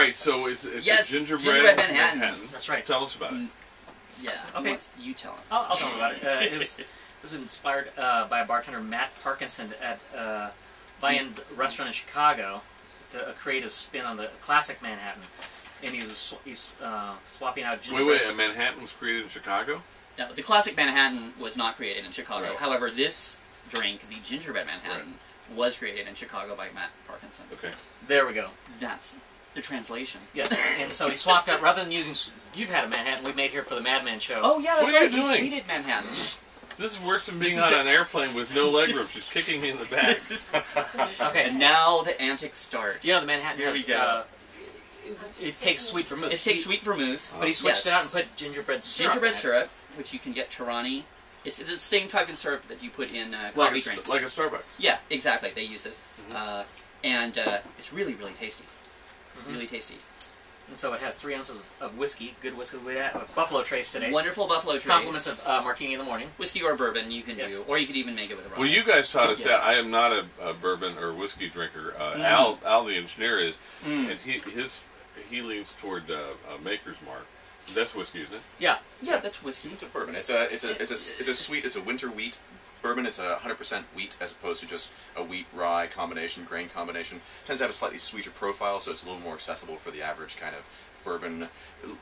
right, so it's yes, a gingerbread Manhattan. That's right. Tell us about it. Yeah. Okay. You tell him. I'll tell him about it. It was inspired by a bartender, Matt Parkinson, at Viand restaurant in Chicago, to create a spin on the classic Manhattan. And he's swapping out gingerbread. Wait, a Manhattan was created in Chicago? No, the classic Manhattan was not created in Chicago. Right. However, this drink, the Gingerbread Manhattan, was created in Chicago by Matt Parkinson. Okay. There we go. That's the translation. Yes, and so he swapped out, rather than using... You've had a Manhattan we made here for the Mad Men show. Oh, yeah, that's What are right. you doing? We did Manhattans. This is worse than being on an airplane with no legroom. She's kicking me in the back. Okay, and now the antics start. You know, the Manhattan Here we has... go. It takes sweet vermouth. It takes sweet vermouth. But he switched it out and put gingerbread syrup. Gingerbread syrup, which you can get Tirani. It's the same type of syrup that you put in coffee drinks. Like a Starbucks. Yeah, exactly. They use this. And it's really, really tasty. Really tasty. And so it has 3 ounces of whiskey, good whiskey. We have Buffalo Trace today. Wonderful Buffalo Trace. Compliments of Martini in the morning. Whiskey or bourbon you can do, or you could even make it with a rum. Well, you guys taught us that. I am not a bourbon or whiskey drinker. Al the engineer is, and he leans toward Maker's Mark. That's whiskey, isn't it? Yeah. Yeah, that's whiskey. It's a bourbon. It's a sweet. It's a winter wheat bourbon. It's a 100% wheat as opposed to just a wheat rye combination, grain combination. Tends to have a slightly sweeter profile, so it's a little more accessible for the average kind of bourbon.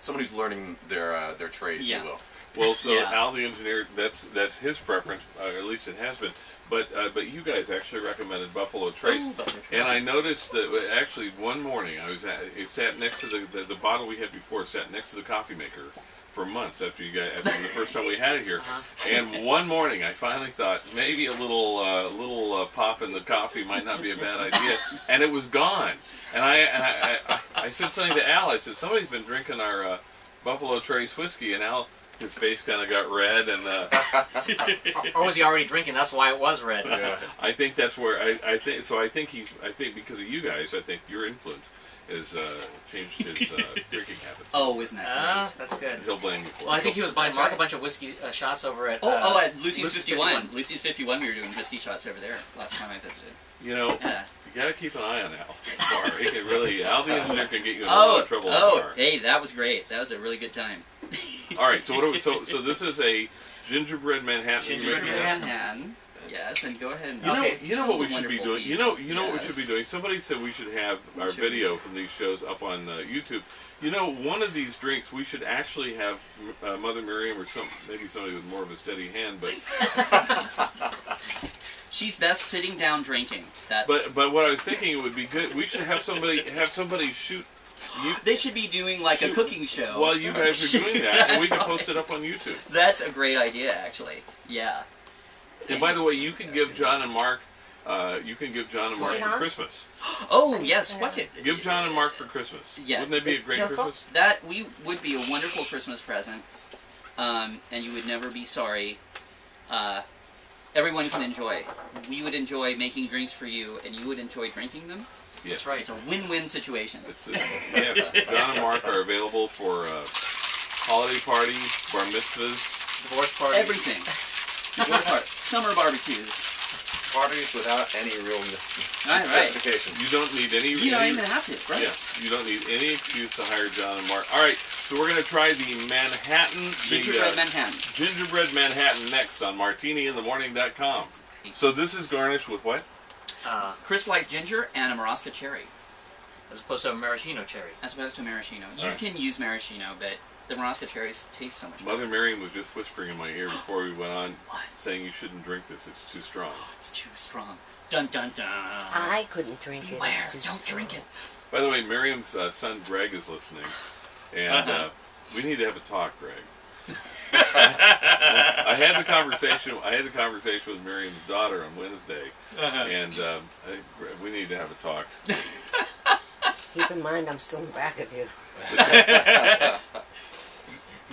Someone who's learning their trade, if you will. Well, so Al the engineer, that's his preference, at least it has been. But you guys actually recommended Buffalo Trace, and I noticed that actually one morning it sat next to the bottle we had before, sat next to the coffee maker for months after the first time we had it here. And one morning I finally thought maybe a little pop in the coffee might not be a bad idea, and it was gone. And I said something to Al. I said, somebody's been drinking our Buffalo Trace whiskey, and Al, his face kind of got red, and or was he already drinking? That's why it was red. Yeah. I think that's where I think. So I think because of you guys, I think your influence has changed his drinking habits. Oh, isn't that great? That's good. He'll blame me for it. Well, I think he was buying Mark a bunch of whiskey shots over at... at Lucy's 51. Lucy's 51, we were doing whiskey shots over there last time I visited. You know, you gotta keep an eye on Al. He can really, Al the engineer can get you in a lot of trouble. Hey, that was great. That was a really good time. All right, so what are we? So this is a gingerbread Manhattan. Gingerbread Manhattan. Yes, and go ahead and you know what we should be doing. You know what we should be doing. Yes. Somebody said we should have our video from these shows up on YouTube. You know, one of these drinks we should actually have Mother Miriam or maybe somebody with more of a steady hand, but she's best sitting down drinking. That's... But what I was thinking, it would be good. We should have somebody shoot. They should be doing like a cooking show. While you guys are doing that, and we can post it up on YouTube. That's a great idea, actually. Yeah. And by the way, you can give John and Mark, for Christmas. Oh yes, fuck it. Give John and Mark for Christmas. Yeah. Wouldn't that be a great Christmas? That would be a wonderful Christmas present, and you would never be sorry. Everyone can enjoy. We would enjoy making drinks for you, and you would enjoy drinking them. Yes. That's right. It's a win-win situation. Yes, John and Mark are available for holiday parties, bar mitzvahs, divorce parties, everything. Summer barbecues. Parties without any real specification. You don't need any. You don't even have to, right? Yeah, you don't need any excuse to hire John and Mark. All right, so we're going to try the Manhattan, Gingerbread Manhattan. Gingerbread Manhattan next on MartiniInTheMorning.com. So this is garnished with what? Crystallized ginger and a Marasca cherry. As opposed to a maraschino cherry. As opposed to a maraschino. You can use maraschino, but the Marasca cherries taste so much better. Mother Miriam was just whispering in my ear before we went on, saying you shouldn't drink this, it's too strong. It's too strong. Dun dun dun. I couldn't drink it. Beware, don't drink it. By the way, Miriam's son Greg is listening, and we need to have a talk, Greg. I had the conversation with Miriam's daughter on Wednesday, and I think we need to have a talk. Keep in mind, I'm still in the back of you.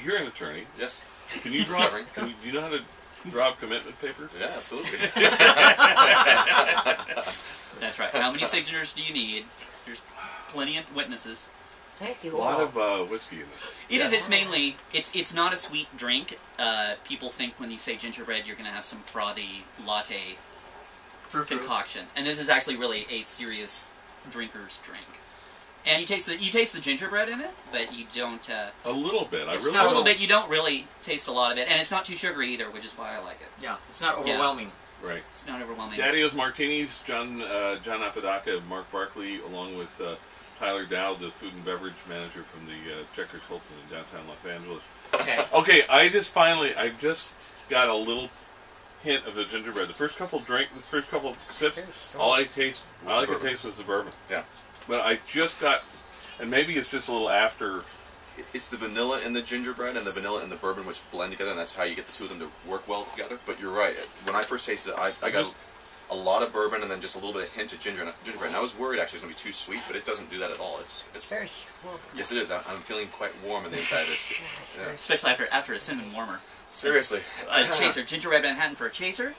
You're an attorney. Yes. Can you draw? Do you know how to draw up commitment papers? Yeah, absolutely. That's right. How many signatures do you need? There's plenty of witnesses. Thank you. A lot of whiskey in it. It is. It's mainly. It's not a sweet drink. People think when you say gingerbread, you're going to have some frothy latte concoction, and this is actually really a serious drinker's drink. And you taste the gingerbread in it, but you don't. A little bit. It's I really not A little bit. You don't really taste a lot of it, and it's not too sugary either, which is why I like it. Yeah, it's not overwhelming. Right. It's not overwhelming. Daddy-O's Martinis, John Apodaca, Mark Barclay, along with Tyler Dowd, the food and beverage manager from the Checkers Hilton in downtown Los Angeles. Okay. Okay, I just got a little hint of the gingerbread. The first couple sips, all I could taste was the bourbon. Yeah. But I just got, and maybe it's just a little after. It's the vanilla in the gingerbread and the vanilla in the bourbon which blend together, and that's how you get the two of them to work well together. But you're right. When I first tasted it, I got a lot of bourbon and then just a little bit of hint of gingerbread. And I was worried actually it was going to be too sweet, but it doesn't do that at all. It's Very strong. Yes, it is. I'm feeling quite warm in the inside of this. Yeah. Especially after a cinnamon warmer. Seriously. A chaser, gingerbread Manhattan for a chaser.